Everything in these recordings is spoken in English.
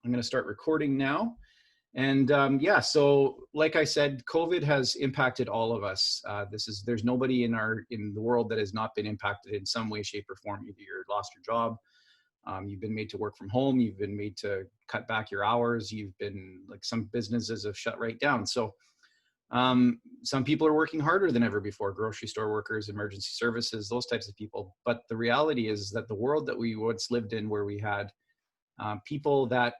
I'm going to start recording now. And yeah, so like I said, COVID has impacted all of us. There's nobody in the world that has not been impacted in some way, shape, or form. Either you lost your job, you've been made to work from home, you've been made to cut back your hours, you've been like some businesses have shut right down. So some people are working harder than ever before, grocery store workers, emergency services, those types of people. But the reality is that the world that we once lived in, where we had people that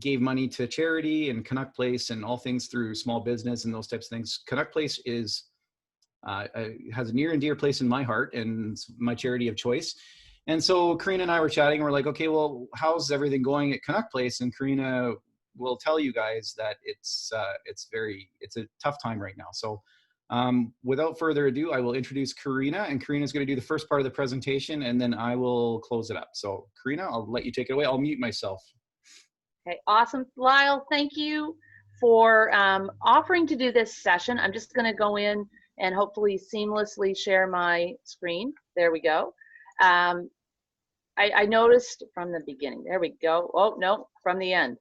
gave money to charity and Canuck Place and all things through small business and those types of things. Canuck Place is has a near and dear place in my heart, and it's my charity of choice. And so Karina and I were chatting, and we're like, okay, well, how's everything going at Canuck Place? And Karina will tell you guys that it's a tough time right now. So without further ado, I will introduce Karina, and Karina's going to do the first part of the presentation, and then I will close it up. So Karina, I'll let you take it away. I'll mute myself. Okay, awesome. Lyle, thank you for offering to do this session. I'm just going to go in and hopefully seamlessly share my screen. There we go. I noticed from the beginning. There we go. Oh, no, from the end.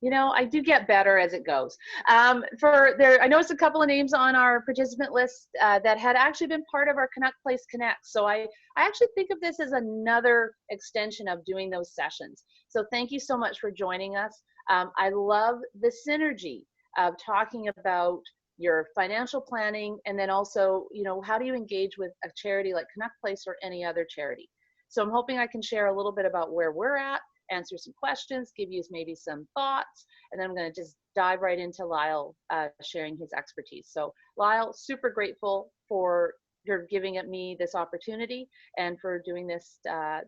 You know, I do get better as it goes. I noticed a couple of names on our participant list that had actually been part of our Canuck Place Connect. So I actually think of this as another extension of doing those sessions. So thank you so much for joining us. I love the synergy of talking about your financial planning, and then also, you know, how do you engage with a charity like Canuck Place or any other charity. So I'm hoping I can share a little bit about where we're at, answer some questions, give you maybe some thoughts, and then I'm going to just dive right into Lyle sharing his expertise. So Lyle, super grateful for your giving me this opportunity and for doing this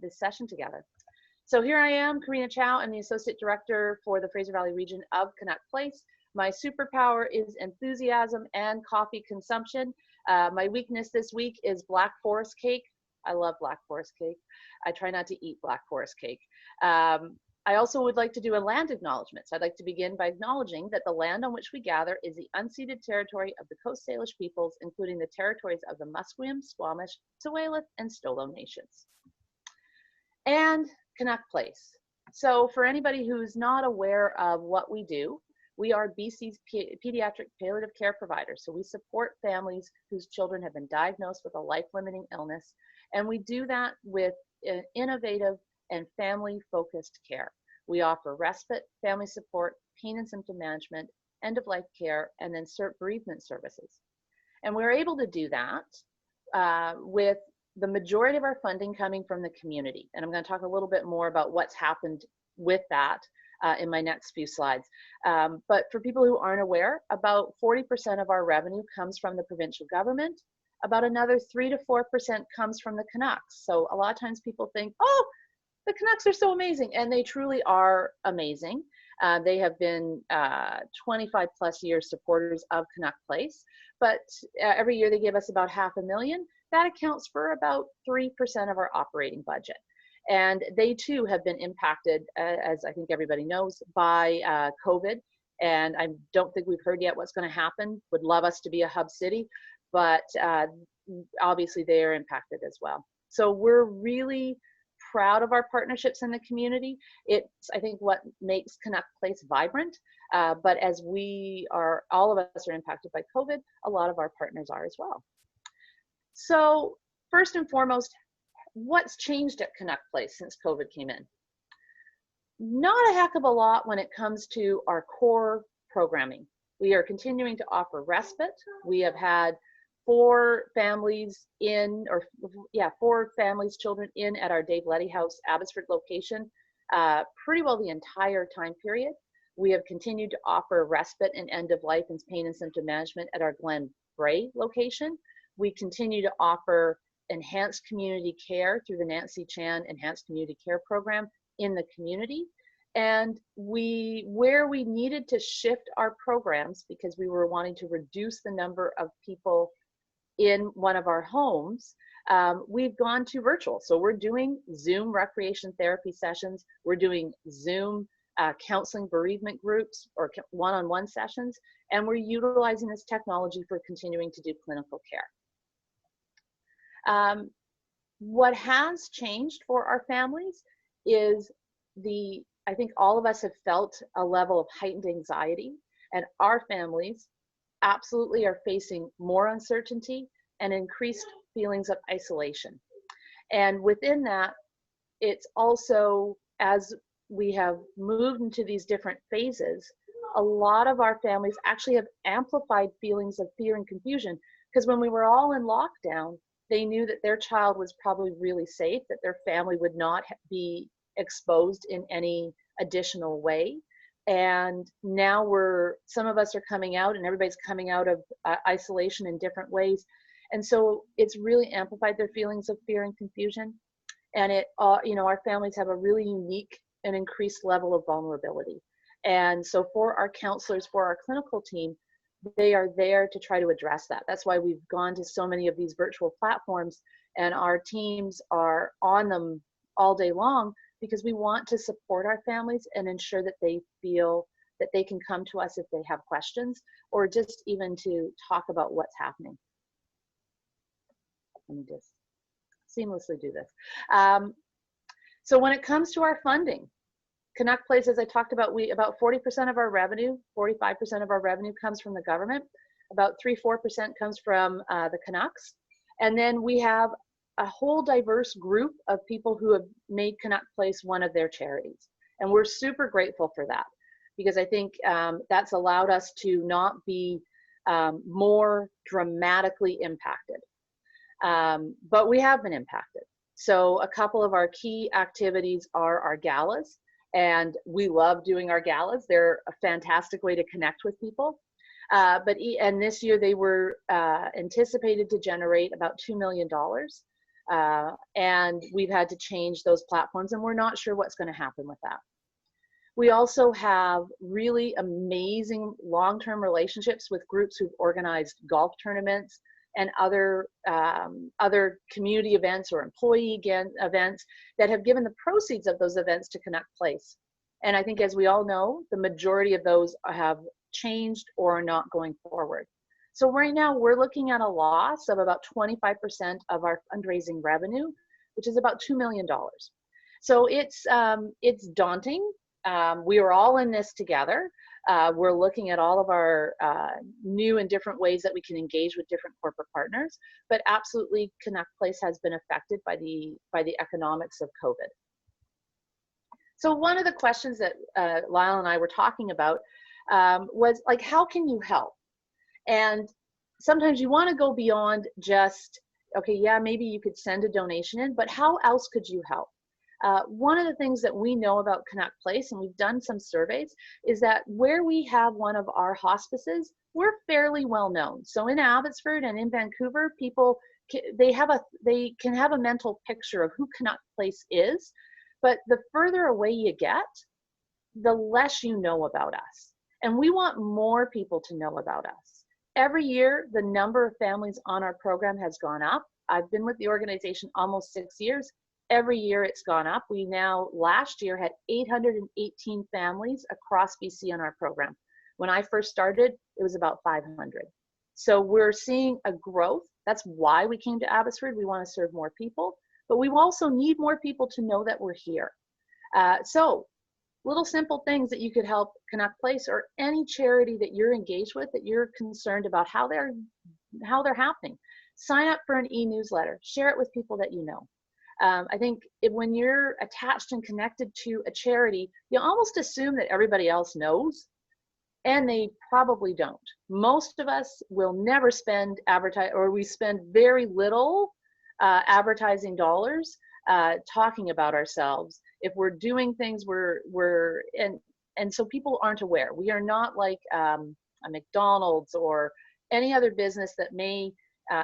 this session together. So here I am, Karina Chow. I'm the Associate Director for the Fraser Valley region of Canuck Place. My superpower is enthusiasm and coffee consumption. My weakness this week is Black Forest cake. I love Black Forest cake. I try not to eat Black Forest cake. I also would like to do a land acknowledgement. So I'd like to begin by acknowledging that the land on which we gather is the unceded territory of the Coast Salish peoples, including the territories of the Musqueam, Squamish, Tsawwaylith, and Stolo nations. And Canuck Place. So for anybody who's not aware of what we do, we are BC's pediatric palliative care provider. So we support families whose children have been diagnosed with a life-limiting illness, and we do that with innovative and family-focused care. We offer respite, family support, pain and symptom management, end-of-life care, and then bereavement services. And we're able to do that with the majority of our funding coming from the community. And I'm going to talk a little bit more about what's happened with that in my next few slides. But for people who aren't aware, about 40% of our revenue comes from the provincial government. About another 3 to 4% comes from the Canucks. So a lot of times people think, oh, the Canucks are so amazing, and they truly are amazing. They have been 25 plus years supporters of Canuck Place, but every year they give us about $500,000. That accounts for about 3% of our operating budget. And they too have been impacted, as I think everybody knows, by COVID. And I don't think we've heard yet what's going to happen. Would love us to be a hub city, but obviously they are impacted as well. So we're really proud of our partnerships in the community. It's, I think, what makes Canuck Place vibrant. But as all of us are impacted by COVID, a lot of our partners are as well. So first and foremost, what's changed at Canuck Place since COVID came in? Not a heck of a lot when it comes to our core programming. We are continuing to offer respite. We have had 4 families, children in at our Dave Letty House, Abbotsford location, pretty well the entire time period. We have continued to offer respite and end of life and pain and symptom management at our Glen Bray location. We continue to offer enhanced community care through the Nancy Chan Enhanced Community Care Program in the community. And where we needed to shift our programs because we were wanting to reduce the number of people in one of our homes, we've gone to virtual. So we're doing Zoom recreation therapy sessions. We're doing Zoom counseling bereavement groups or one-on-one sessions. And we're utilizing this technology for continuing to do clinical care. What has changed for our families is I think all of us have felt a level of heightened anxiety, and our families absolutely are facing more uncertainty and increased feelings of isolation. And within that, it's also, as we have moved into these different phases, a lot of our families actually have amplified feelings of fear and confusion, because when we were all in lockdown, they knew that their child was probably really safe, that their family would not be exposed in any additional way. And now some of us are coming out, and everybody's coming out of isolation in different ways. And so it's really amplified their feelings of fear and confusion. And our families have a really unique and increased level of vulnerability. And so for our counselors, for our clinical team, they are there to try to address that. That's why we've gone to so many of these virtual platforms, and our teams are on them all day long, because we want to support our families and ensure that they feel that they can come to us if they have questions, or just even to talk about what's happening. Let me just seamlessly do this. So when it comes to our funding, Canuck Place, as I talked about, about 40% of our revenue, 45% of our revenue comes from the government. About 3-4% comes from the Canucks. And then we have a whole diverse group of people who have made Canuck Place one of their charities. And we're super grateful for that, because I think that's allowed us to not be more dramatically impacted. But we have been impacted. So a couple of our key activities are our galas, and we love doing our galas. They're a fantastic way to connect with people. And this year they were anticipated to generate about $2 million. And we've had to change those platforms, and we're not sure what's going to happen with that. We also have really amazing long-term relationships with groups who've organized golf tournaments and other community events or employee events that have given the proceeds of those events to Canuck Place. And I think, as we all know, the majority of those have changed or are not going forward. So right now we're looking at a loss of about 25% of our fundraising revenue, which is about $2 million. So it's daunting. We are all in this together. We're looking at all of our new and different ways that we can engage with different corporate partners, but absolutely Canuck Place has been affected by the economics of COVID. So one of the questions that Lyle and I were talking about was like, how can you help? And sometimes you want to go beyond just, okay, yeah, maybe you could send a donation in, but how else could you help? One of the things that we know about Canuck Place, and we've done some surveys, is that where we have one of our hospices, we're fairly well known. So in Abbotsford and in Vancouver, people, they can have a mental picture of who Canuck Place is, but the further away you get, the less you know about us. And we want more people to know about us. Every year, the number of families on our program has gone up. I've been with the organization almost 6 years. Every year it's gone up. We now, last year, had 818 families across BC on our program. When I first started, it was about 500. So we're seeing a growth. That's why we came to Abbotsford. We want to serve more people, but we also need more people to know that we're here. So little simple things that you could help Canuck Place or any charity that you're engaged with, that you're concerned about how they're happening. Sign up for an e-newsletter. Share it with people that you know. I think when you're attached and connected to a charity, you almost assume that everybody else knows, and they probably don't. Most of us will never spend or we spend very little advertising dollars talking about ourselves. If we're doing things, and so people aren't aware. We are not like a MacDonald's or any other business that may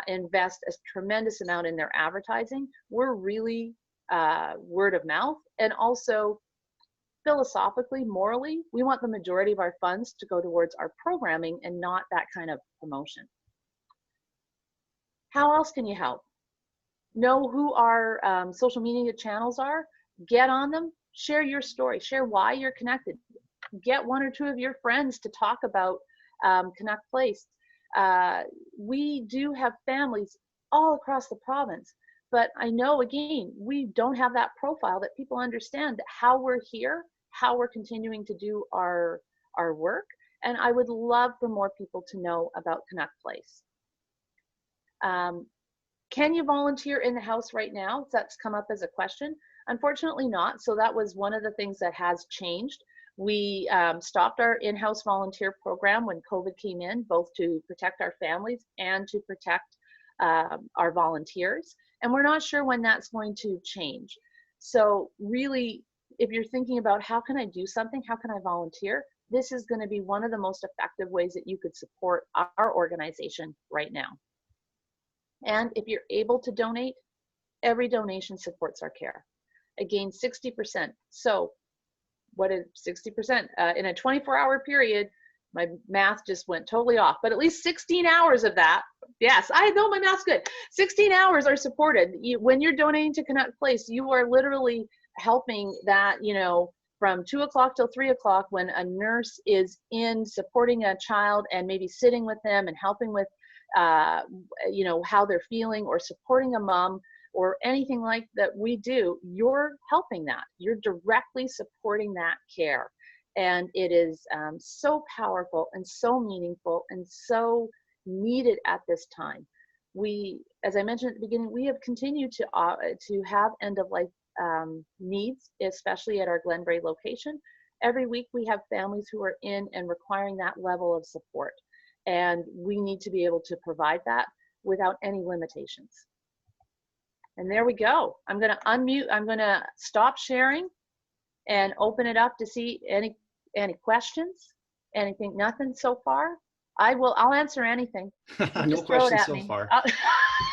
invest a tremendous amount in their advertising. We're really word of mouth, and also philosophically, morally, we want the majority of our funds to go towards our programming and not that kind of promotion. How else can you help? Know who our social media channels are, get on them, share your story, share why you're connected. Get one or two of your friends to talk about Canuck Place. We do have families all across the province But I know, again, we don't have that profile that people understand how we're here, how we're continuing to do our work. And I would love for more people to know about Canuck Place. Can you volunteer in the house right now? That's come up as a question. Unfortunately not. So that was one of the things that has changed. We stopped our in-house volunteer program when COVID came in, both to protect our families and to protect our volunteers. And we're not sure when that's going to change. So really, if you're thinking about how can I do something, how can I volunteer, this is going to be one of the most effective ways that you could support our organization right now. And if you're able to donate, every donation supports our care. Again, 60%. So what is 60%? In a 24-hour period, my math just went totally off, but at least 16 hours of that, yes, I know my math's good. 16 hours are supported. When you're donating to Canuck Place, you are literally helping that, from 2 o'clock till 3 o'clock when a nurse is in supporting a child and maybe sitting with them and helping with how they're feeling, or supporting a mom or anything like that we do, you're helping that. You're directly supporting that care. And it is so powerful and so meaningful and so needed at this time. We, as I mentioned at the beginning, we have continued to have end-of-life needs, especially at our Glenbrae location. Every week we have families who are in and requiring that level of support. And we need to be able to provide that without any limitations. And there we go. I'm going to unmute. I'm going to stop sharing and open it up to see any questions. Anything? Nothing so far? I'll answer anything. No questions so far.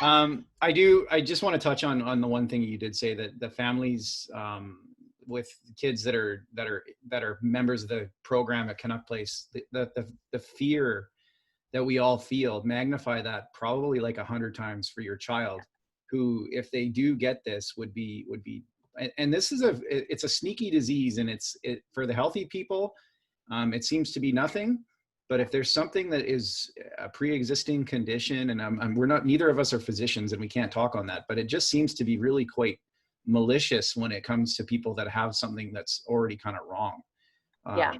I just want to touch on the one thing you did say, that the families with kids that are members of the program at Canuck Place, the fear that we all feel, magnify that probably like 100 times for your child, who, if they do get this, would be, and this is it's a sneaky disease, and for the healthy people, it seems to be nothing. But if there's something that is a pre-existing condition, and neither of us are physicians and we can't talk on that, but it just seems to be really quite malicious when it comes to people that have something that's already kind of wrong. Yeah.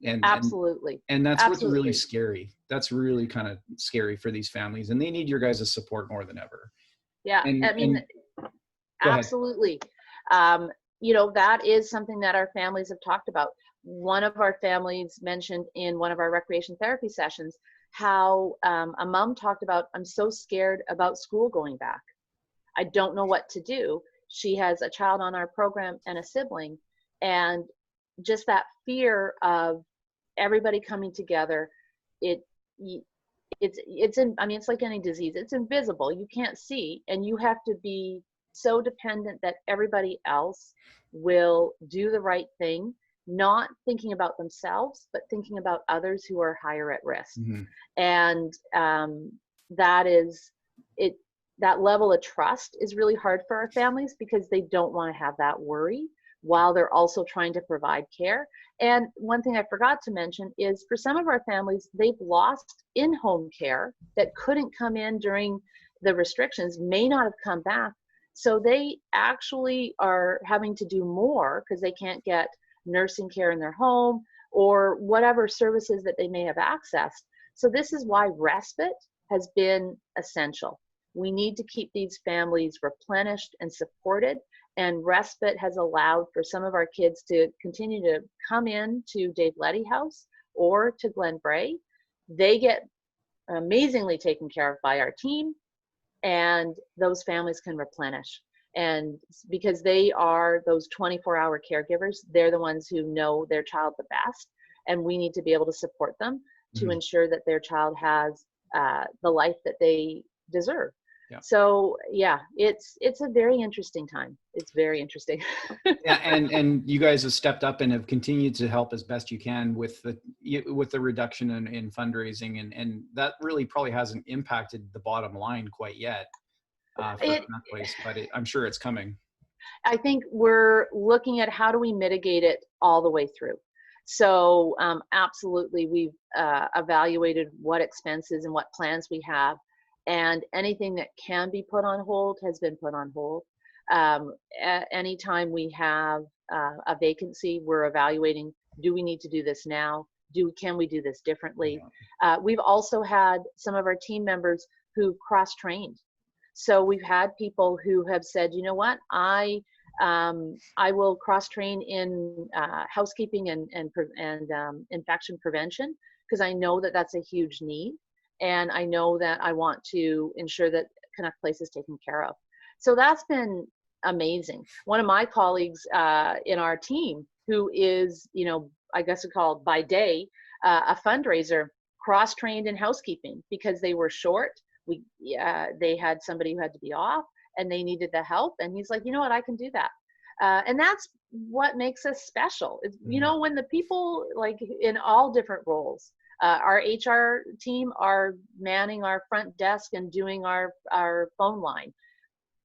And absolutely. And that's what's really scary. That's really kind of scary for these families, and they need your guys' support more than ever. Yeah, absolutely. That is something that our families have talked about. One of our families mentioned in one of our recreation therapy sessions how a mom talked about, I'm so scared about school going back. I don't know what to do. She has a child on our program and a sibling, and just that fear of everybody coming together, it's like any disease. It's invisible. You can't see, and you have to be so dependent that everybody else will do the right thing, not thinking about themselves, but thinking about others who are higher at risk. Mm-hmm. And that level of trust is really hard for our families, because they don't want to have that worry while they're also trying to provide care. And one thing I forgot to mention is, for some of our families, they've lost in-home care that couldn't come in during the restrictions, may not have come back. So they actually are having to do more because they can't get nursing care in their home or whatever services that they may have accessed. So this is why respite has been essential. We need to keep these families replenished and supported, and respite has allowed for some of our kids to continue to come in to Dave Letty House or to Glenbrae. They get amazingly taken care of by our team, and those families can replenish. And because they are those 24-hour caregivers, they're the ones who know their child the best, and we need to be able to support them to ensure that their child has the life that they deserve. Yeah. So yeah, it's a very interesting time. It's very interesting. Yeah, and you guys have stepped up and have continued to help as best you can with the reduction in fundraising, and that really probably hasn't impacted the bottom line quite yet for Canuck Place, but I'm sure it's coming. I think we're looking at how do we mitigate it all the way through. So absolutely, we've evaluated what expenses and what plans we have. and anything that can be put on hold has been put on hold. Anytime we have a vacancy, we're evaluating, do we need to do this now? Can we do this differently? We've also had some of our team members who cross-trained. So we've had people who have said, you know what, I will cross-train in housekeeping and infection prevention, because I know that that's a huge need, and I know that I want to ensure that Canuck Place is taken care of. So that's been amazing. One of my colleagues in our team, who is, you know, I guess we call it by day, a fundraiser, cross-trained in housekeeping because they were short. They had somebody who had to be off and they needed the help. And he's like, you know what, I can do that. And that's what makes us special. It's, you know, when the people, like in all different roles, our HR team are manning our front desk and doing our phone line,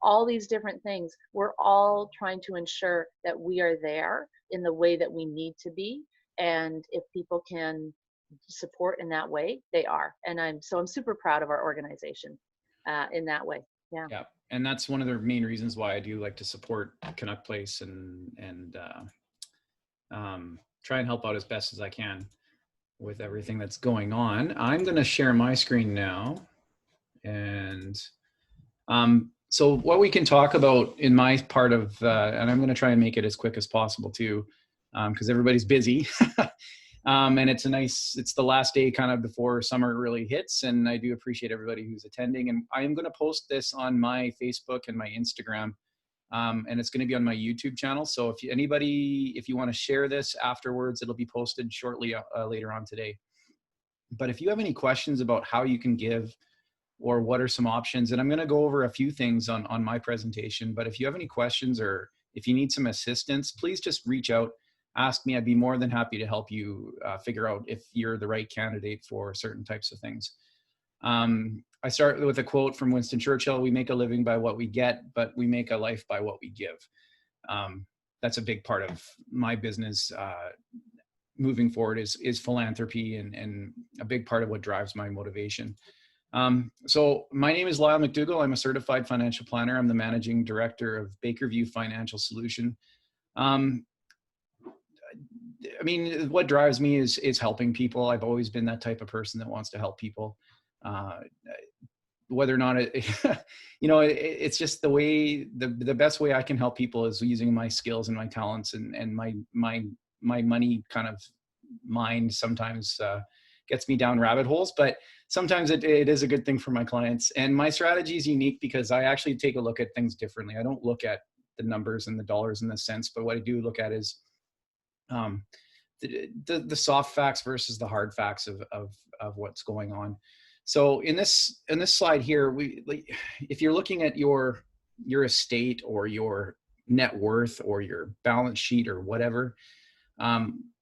all these different things, we're all trying to ensure that we are there in the way that we need to be. And if people can support in that way, they are. And I'm super proud of our organization in that way. Yeah. Yeah. And that's one of the main reasons why I do like to support Canuck Place and try and help out as best as I can with everything that's going on. I'm going to share my screen now. And so what we can talk about in my part of, and I'm going to try and make it as quick as possible too, because everybody's busy. And it's the last day kind of before summer really hits. And I do appreciate everybody who's attending. And I am going to post this on my Facebook and my Instagram. And it's going to be on my YouTube channel. So if you want to share this afterwards, it'll be posted shortly later on today. But if you have any questions about how you can give or what are some options, and I'm going to go over a few things on my presentation, but if you have any questions or if you need some assistance, please just reach out, ask me. I'd be more than happy to help you figure out if you're the right candidate for certain types of things. I start with a quote from Winston Churchill: "We make a living by what we get, but we make a life by what we give." That's a big part of my business moving forward is philanthropy, and a big part of what drives my motivation. So my name is Lyle MacDougall. I'm a certified financial planner. I'm the managing director of Bakerview Financial Solution. I mean, what drives me is helping people. I've always been that type of person that wants to help people. Whether or not it's just the way, the best way I can help people is using my skills and my talents and my money kind of mind sometimes gets me down rabbit holes, but sometimes it is a good thing for my clients. And my strategy is unique because I actually take a look at things differently. I don't look at the numbers and the dollars and the cents, but what I do look at is the soft facts versus the hard facts of what's going on. So in this slide here, if you're looking at your estate or your net worth or your balance sheet or whatever,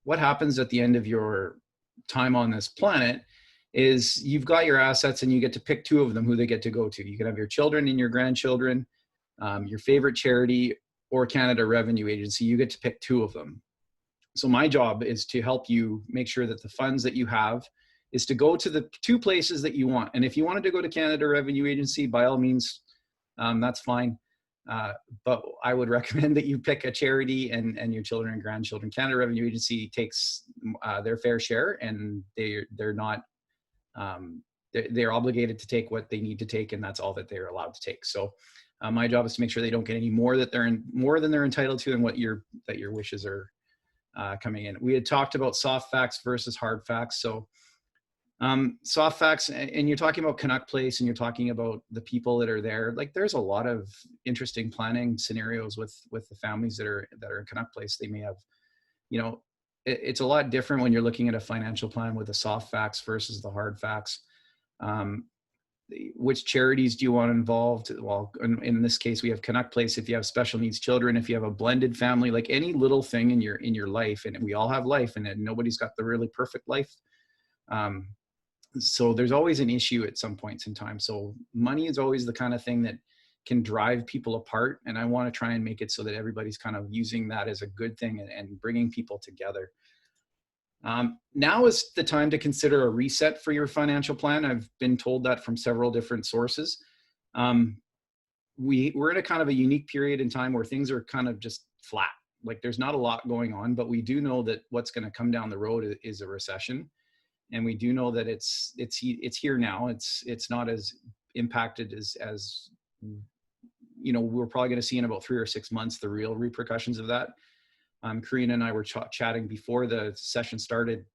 what happens at the end of your time on this planet is you've got your assets and you get to pick two of them who they get to go to. You can have your children and your grandchildren, your favorite charity, or Canada Revenue Agency. You get to pick two of them. So my job is to help you make sure that the funds that you have is to go to the two places that you want. And if you wanted to go to Canada Revenue Agency, by all means, that's fine. But I would recommend that you pick a charity and your children and grandchildren. Canada Revenue Agency takes their fair share, and they're not, they're obligated to take what they need to take, and that's all that they're allowed to take. So my job is to make sure they don't get any more than they're entitled to, and that your wishes are coming in. We had talked about soft facts versus hard facts. So soft facts, and you're talking about Canuck Place and you're talking about the people that are there. Like, there's a lot of interesting planning scenarios with the families that are in Canuck Place. They may have, it's a lot different when you're looking at a financial plan with the soft facts versus the hard facts. Which charities do you want involved? Well, in this case, we have Canuck Place. If you have special needs children, if you have a blended family, like any little thing in your life, and we all have life, and nobody's got the really perfect life. So there's always an issue at some points in time. So money is always the kind of thing that can drive people apart. And I want to try and make it so that everybody's kind of using that as a good thing and bringing people together. Now is the time to consider a reset for your financial plan. I've been told that from several different sources. We're in a kind of a unique period in time where things are kind of just flat. Like there's not a lot going on, but we do know that what's going to come down the road is a recession. And we do know that it's here now. It's not as impacted as we're probably going to see in about 3 or 6 months the real repercussions of that. Karina and I were chatting before the session started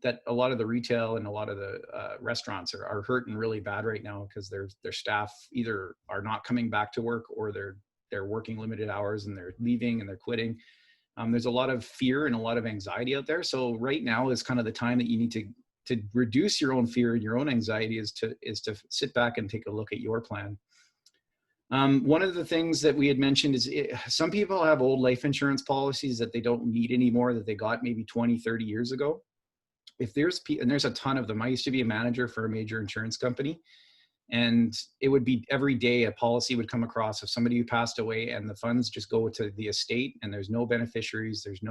that a lot of the retail and a lot of the restaurants are hurting really bad right now because their staff either are not coming back to work or they're working limited hours and they're leaving and they're quitting. There's a lot of fear and a lot of anxiety out there. So right now is kind of the time that you need to reduce your own fear and your own anxiety is to sit back and take a look at your plan. One of the things that we had mentioned is some people have old life insurance policies that they don't need anymore that they got maybe 20, 30 years ago. And there's a ton of them. I used to be a manager for a major insurance company, and it would be every day a policy would come across of somebody who passed away and the funds just go to the estate and there's no beneficiaries. There's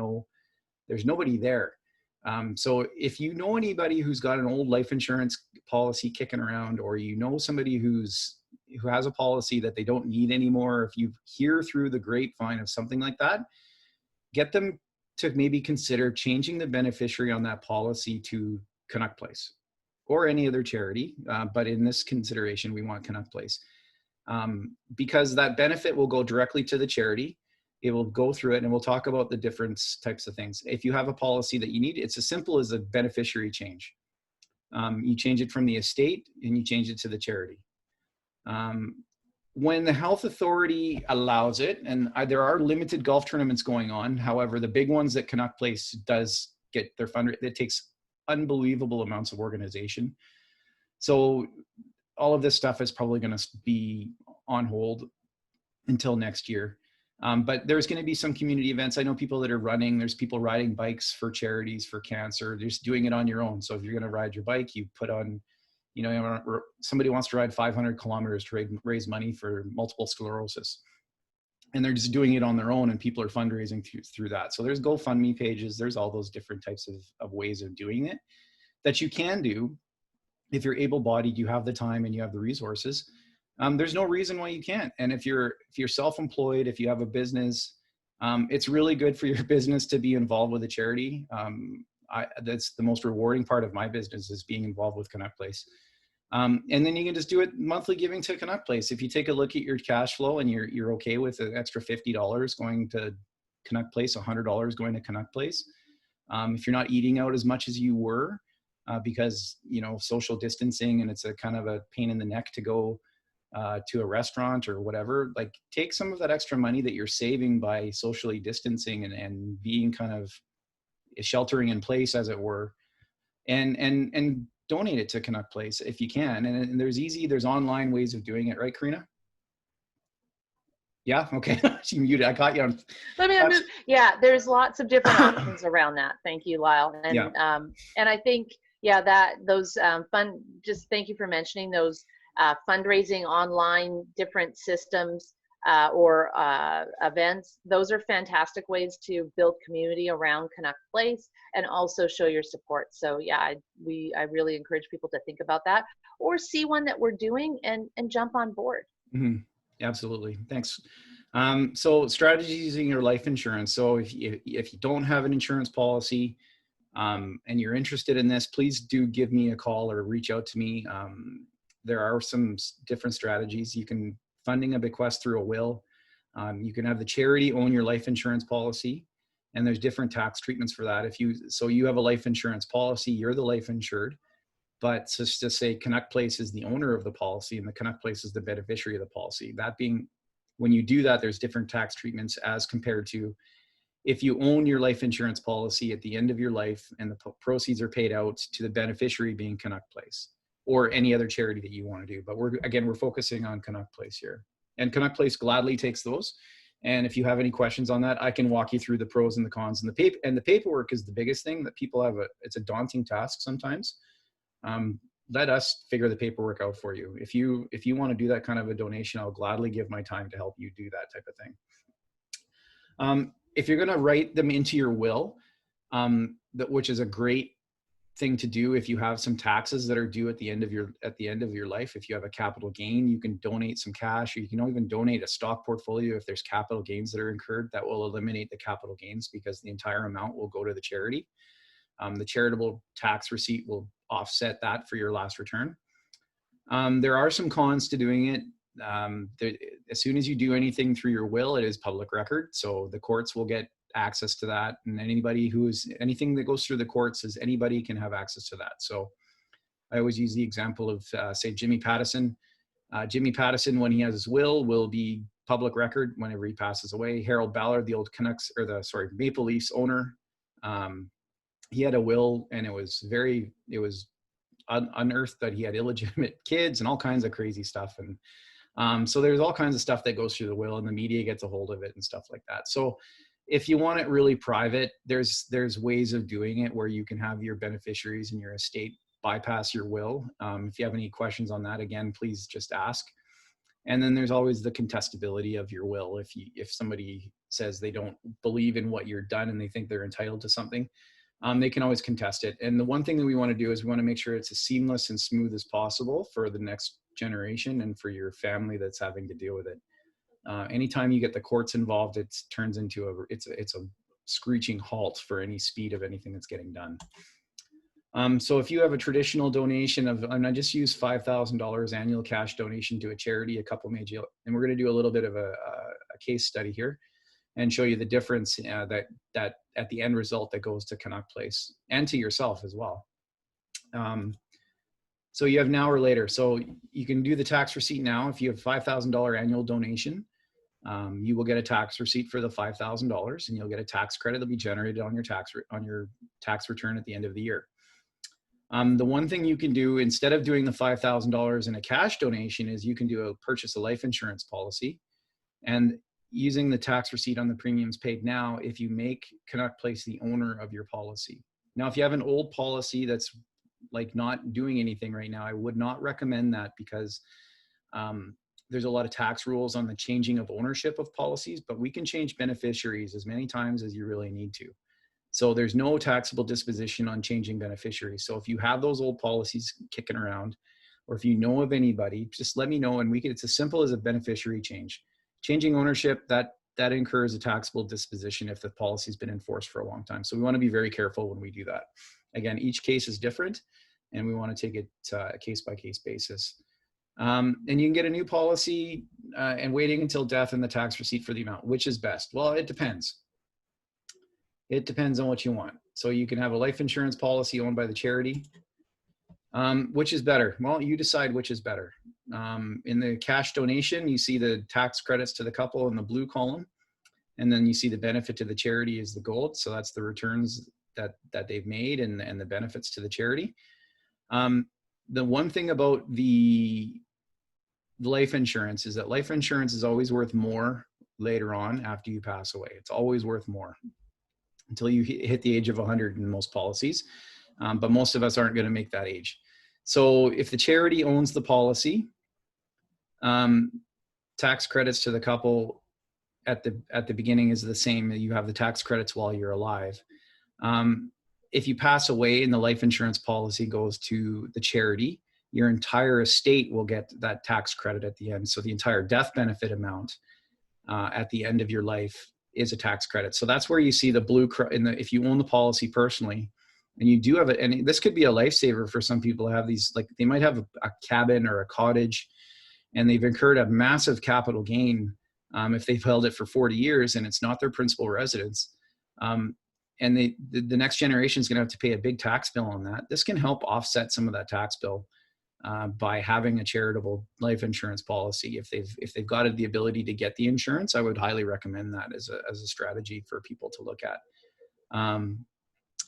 nobody there. So if you know anybody who's got an old life insurance policy kicking around, or you know somebody who has a policy that they don't need anymore, if you hear through the grapevine of something like that, get them to maybe consider changing the beneficiary on that policy to Canuck Place or any other charity. But in this consideration, we want Canuck Place because that benefit will go directly to the charity. It will go through it, and we'll talk about the different types of things. If you have a policy that you need, it's as simple as a beneficiary change. You change it from the estate and you change it to the charity. When the health authority allows it, and there are limited golf tournaments going on. However, the big ones that Canuck Place does get their it takes unbelievable amounts of organization. So all of this stuff is probably going to be on hold until next year. But there's going to be some community events. I know people that are running. There's people riding bikes for charities, for cancer. They're just doing it on your own. So if you're going to ride your bike, you put on, somebody wants to ride 500 kilometers to raise money for multiple sclerosis. And they're just doing it on their own, and people are fundraising through that. So there's GoFundMe pages. There's all those different types of ways of doing it that you can do. If you're able-bodied, you have the time and you have the resources. There's no reason why you can't. And if you're self-employed, if you have a business, it's really good for your business to be involved with a charity. That's the most rewarding part of my business, is being involved with Canuck Place. And then you can just do it monthly giving to Canuck Place. If you take a look at your cash flow and you're okay with an extra $50 going to Canuck Place, $100 going to Canuck Place. If you're not eating out as much as you were, because, social distancing, and it's a kind of a pain in the neck to go to a restaurant or whatever, like take some of that extra money that you're saving by socially distancing and being kind of sheltering in place, as it were, and donate it to Canuck Place if you can. And there's online ways of doing it, right, Karina? Yeah. Okay. She muted. I caught you on. Yeah, there's lots of different options around that. Thank you, Lyle. And yeah. And I think those just thank you for mentioning those fundraising online different systems or events. Those are fantastic ways to build community around Canuck Place and also show your support. So yeah, I really encourage people to think about that, or see one that we're doing and jump on board. Mm-hmm. Absolutely. Thanks. So strategies using your life insurance. So if you don't have an insurance policy and you're interested in this, please do give me a call or reach out to me. There are some different strategies. You can funding a bequest through a will. You can have the charity own your life insurance policy, and there's different tax treatments for that. So you have a life insurance policy, you're the life insured, but just to say Canuck Place is the owner of the policy and the Canuck Place is the beneficiary of the policy. That being, when you do that, there's different tax treatments as compared to if you own your life insurance policy at the end of your life and the proceeds are paid out to the beneficiary being Canuck Place or any other charity that you want to do. But we're focusing on Canuck Place here. And Canuck Place gladly takes those. And if you have any questions on that, I can walk you through the pros and the cons. And the paperwork is the biggest thing that people have. It's a daunting task sometimes. Let us figure the paperwork out for you. If you want to do that kind of a donation, I'll gladly give my time to help you do that type of thing. If you're going to write them into your will, which is a great thing to do if you have some taxes that are due at the end of your life. If you have a capital gain, you can donate some cash, or you can even donate a stock portfolio if there's capital gains that are incurred. That will eliminate the capital gains because the entire amount will go to the charity. The charitable tax receipt will offset that for your last return. There are some cons to doing it. As soon as you do anything through your will, it is public record, so the courts will get access to that, and anything that goes through the courts is anybody can have access to that. So I always use the example of say Jimmy Pattison. Jimmy Pattison, when he has his will be public record whenever he passes away. Harold Ballard, the old Maple Leafs owner, he had a will, and it was unearthed that he had illegitimate kids and all kinds of crazy stuff. And so there's all kinds of stuff that goes through the will, and the media gets a hold of it and stuff like that. So if you want it really private, there's ways of doing it where you can have your beneficiaries and your estate bypass your will. If you have any questions on that, again, please just ask. And then there's always the contestability of your will. If somebody says they don't believe in what you're done and they think they're entitled to something, they can always contest it. And the one thing that we want to do is we want to make sure it's as seamless and smooth as possible for the next generation and for your family that's having to deal with it. Anytime you get the courts involved, it turns into it's a screeching halt for any speed of anything that's getting done. So if you have a traditional donation and I just use $5,000 annual cash donation to a charity, a couple major, and we're going to do a little bit of a case study here and show you the difference that at the end result that goes to Canuck Place and to yourself as well. So you have now or later. So you can do the tax receipt now. If you have $5,000 annual donation, you will get a tax receipt for the $5,000, and you'll get a tax credit that'll be generated on your tax return at the end of the year. The one thing you can do instead of doing the $5,000 in a cash donation is you can purchase a life insurance policy, and using the tax receipt on the premiums paid now, if you make Canuck Place the owner of your policy. Now, if you have an old policy that's like not doing anything right now, I would not recommend that because there's a lot of tax rules on the changing of ownership of policies, but we can change beneficiaries as many times as you really need to. So there's no taxable disposition on changing beneficiaries. So if you have those old policies kicking around, or if you know of anybody, just let me know, and it's as simple as a beneficiary change. Changing ownership, that incurs a taxable disposition if the policy's been enforced for a long time. So we want to be very careful when we do that. Again, each case is different, and we want to take it a case-by-case basis. And you can get a new policy and waiting until death and the tax receipt for the amount. Which is best? Well, it depends. It depends on what you want. So you can have a life insurance policy owned by the charity. Which is better? Well, you decide which is better. In the cash donation, you see the tax credits to the couple in the blue column, and then you see the benefit to the charity is the gold. So that's the returns that they've made and the benefits to the charity. The one thing about the life insurance is that life insurance is always worth more later on after you pass away. It's always worth more until you hit the age of 100 in most policies. But most of us aren't going to make that age. So if the charity owns the policy, tax credits to the couple at the beginning is the same. You have the tax credits while you're alive. If you pass away and the life insurance policy goes to the charity, your entire estate will get that tax credit at the end. So the entire death benefit amount at the end of your life is a tax credit. So that's where you see the blue if you own the policy personally, and you do have it, and this could be a lifesaver for some people to have these, like they might have a cabin or a cottage, and they've incurred a massive capital gain if they've held it for 40 years and it's not their principal residence. And the next generation is going to have to pay a big tax bill on that. This can help offset some of that tax bill by having a charitable life insurance policy. If they've got the ability to get the insurance, I would highly recommend that as a strategy for people to look at.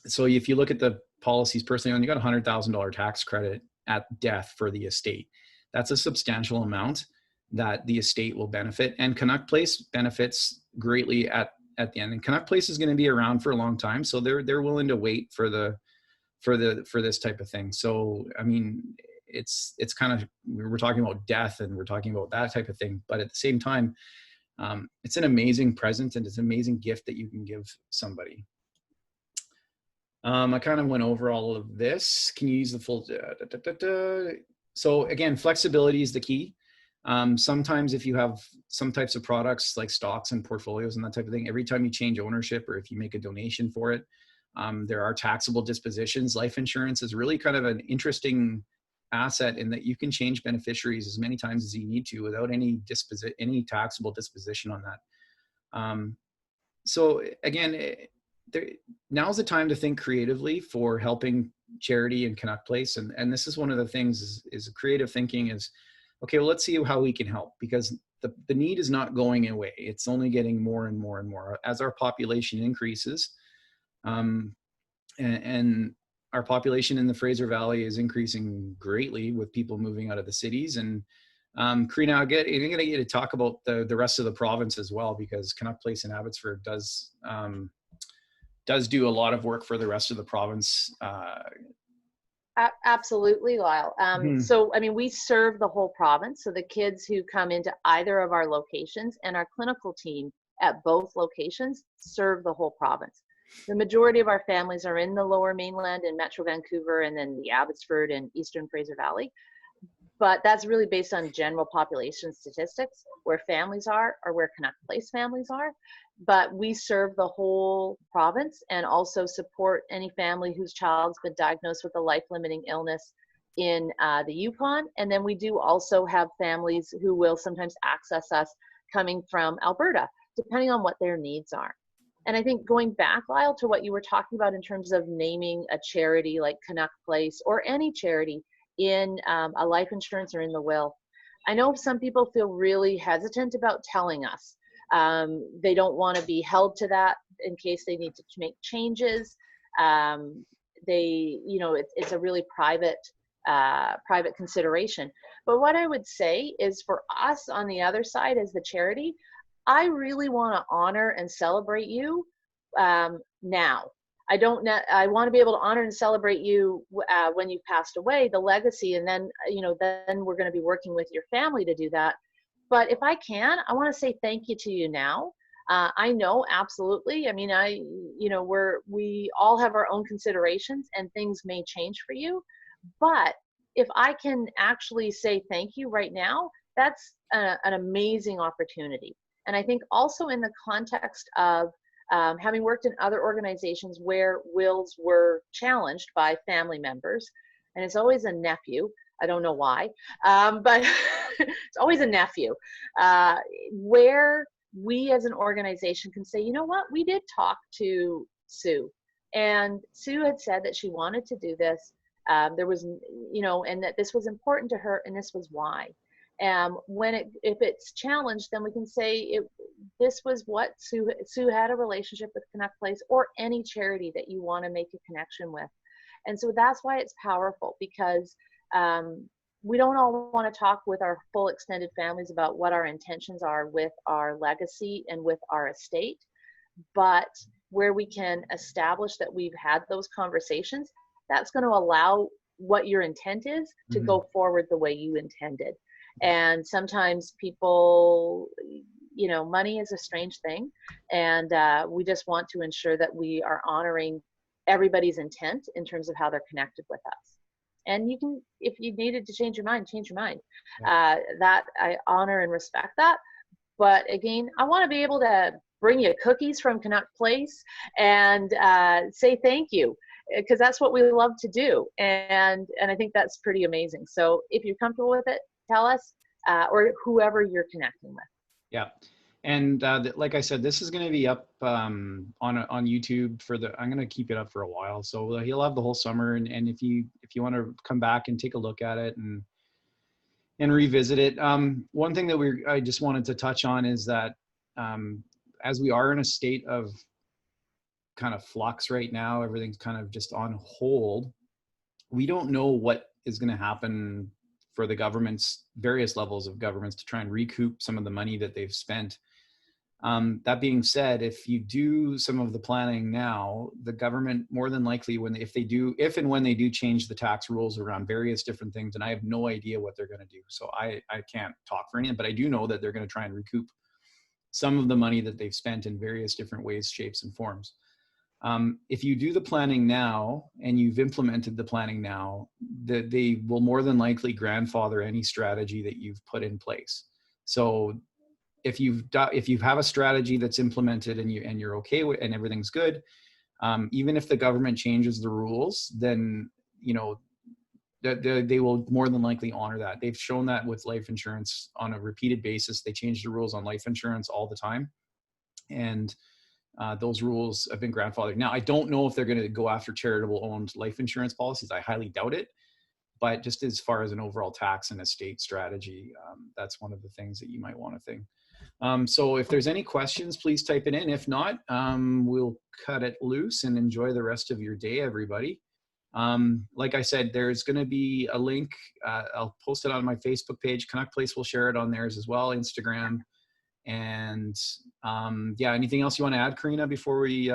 So if you look at the policies personally, you got a $100,000 tax credit at death for the estate. That's a substantial amount that the estate will benefit, and Canuck Place benefits greatly at the end. And Canuck Place is going to be around for a long time, so they're willing to wait for this type of thing. So I mean, it's kind of, we're talking about death and we're talking about that type of thing, but at the same time, it's an amazing present and it's an amazing gift that you can give somebody. I kind of went over all of this. Can you use the full? So again, flexibility is the key. Sometimes if you have some types of products like stocks and portfolios and that type of thing, every time you change ownership or if you make a donation for it, there are taxable dispositions. Life insurance is really kind of an interesting asset in that you can change beneficiaries as many times as you need to without any taxable disposition on that. So again, now's the time to think creatively for helping charity and Canuck Place. And this is one of the things is creative thinking is, okay, well, let's see how we can help, because the need is not going away. It's only getting more and more and more as our population increases. And our population in the Fraser Valley is increasing greatly with people moving out of the cities. And Karina, I'm going to get you to talk about the rest of the province as well, because Canuck Place in Abbotsford does do a lot of work for the rest of the province. Absolutely, Lyle. So, I mean, we serve the whole province. So the kids who come into either of our locations and our clinical team at both locations serve the whole province. The majority of our families are in the Lower Mainland and Metro Vancouver, and then the Abbotsford and Eastern Fraser Valley. But that's really based on general population statistics, where families are or where Canuck Place families are. But we serve the whole province and also support any family whose child's been diagnosed with a life-limiting illness in the Yukon. And then we do also have families who will sometimes access us coming from Alberta, depending on what their needs are. And I think going back, Lyle, to what you were talking about in terms of naming a charity like Canuck Place or any charity in a life insurance or in the will, I know some people feel really hesitant about telling us. They don't want to be held to that in case they need to make changes. It's a really private consideration. But what I would say is, for us on the other side as the charity, I really want to honor and celebrate you now. I want to be able to honor and celebrate you when you've passed away, the legacy, and then we're going to be working with your family to do that. But if I can, I want to say thank you to you now. I know, absolutely. I mean, we all have our own considerations and things may change for you. But if I can actually say thank you right now, that's an amazing opportunity. And I think also in the context of having worked in other organizations where wills were challenged by family members, and it's always a nephew. I don't know why, but it's always a nephew, where we as an organization can say, you know what, we did talk to Sue, and Sue had said that she wanted to do this. There was, and that this was important to her, and this was why. If it's challenged, then we can say this was what Sue had a relationship with Canuck Place or any charity that you want to make a connection with. And so that's why it's powerful, because we don't all want to talk with our full extended families about what our intentions are with our legacy and with our estate. But where we can establish that we've had those conversations, that's going to allow what your intent is to go forward the way you intended. And sometimes people, money is a strange thing. And we just want to ensure that we are honoring everybody's intent in terms of how they're connected with us. And you can, if you needed to change your mind, change your mind. Yeah. That I honor and respect that. But again, I want to be able to bring you cookies from Canuck Place and say thank you, because that's what we love to do. And I think that's pretty amazing. So if you're comfortable with it, tell us, or whoever you're connecting with. Yeah. And like I said, this is going to be up on YouTube I'm going to keep it up for a while. So he'll have the whole summer. And if you want to come back and take a look at it and revisit it. One thing that I just wanted to touch on is that as we are in a state of kind of flux right now, everything's kind of just on hold. We don't know what is going to happen for the governments, various levels of governments, to try and recoup some of the money that they've spent. That being said, if you do some of the planning now, the government more than likely, if and when they do change the tax rules around various different things, and I have no idea what they're going to do, so I can't talk for anything, but I do know that they're going to try and recoup some of the money that they've spent in various different ways, shapes, and forms. If you do the planning now and you've implemented the planning now, they will more than likely grandfather any strategy that you've put in place. So if you have a strategy that's implemented and you're okay with and everything's good, even if the government changes the rules, then they will more than likely honor that. They've shown that with life insurance on a repeated basis. They change the rules on life insurance all the time, and those rules have been grandfathered. Now, I don't know if they're going to go after charitable owned life insurance policies. I highly doubt it. But just as far as an overall tax and estate strategy, that's one of the things that you might want to think. So if there's any questions, please type it in. If not, we'll cut it loose and enjoy the rest of your day, everybody. Like I said, there's going to be a link. I'll post it on my Facebook page. Canuck Place will share it on theirs as well, Instagram. And yeah, anything else you want to add, Karina, before we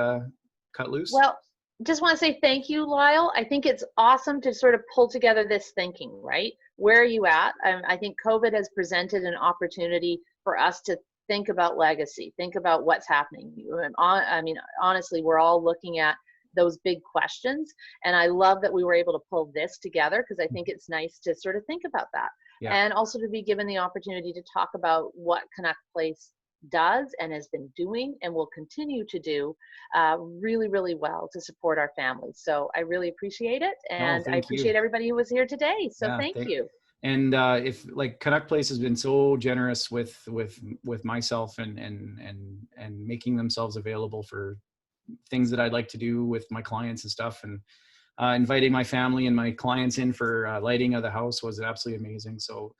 cut loose? Well, just want to say thank you, Lyle. I think it's awesome to sort of pull together this thinking, right? Where are you at? I think COVID has presented an opportunity for us to think about legacy, think about what's happening. I mean, honestly, we're all looking at those big questions. And I love that we were able to pull this together, because I think it's nice to sort of think about that. Yeah. And also to be given the opportunity to talk about what Canuck Place does and has been doing and will continue to do really, really well to support our families. So I really appreciate it. And I appreciate everybody who was here today. So yeah, thank you. And if like Canuck Place has been so generous with myself and making themselves available for things that I'd like to do with my clients and stuff, and inviting my family and my clients in for lighting of the house was absolutely amazing. So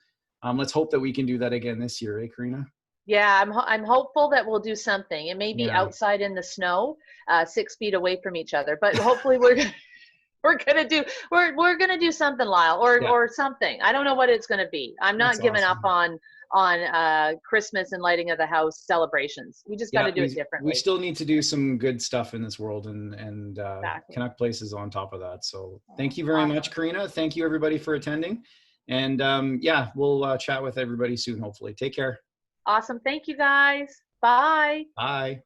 let's hope that we can do that again this year, eh, Karina? Yeah, I'm hopeful that we'll do something. It may be outside in the snow, 6 feet away from each other, but hopefully we're gonna do something, Lyle, or something. I don't know what it's gonna be. I'm not giving up on Christmas and lighting of the house celebrations. We just got to do it differently. We still need to do some good stuff in this world, and exactly. Canuck Place is on top of that. So thank you very much, Karina. Thank you everybody for attending, and yeah, we'll chat with everybody soon, hopefully. Take care. Awesome. Thank you guys. Bye. Bye.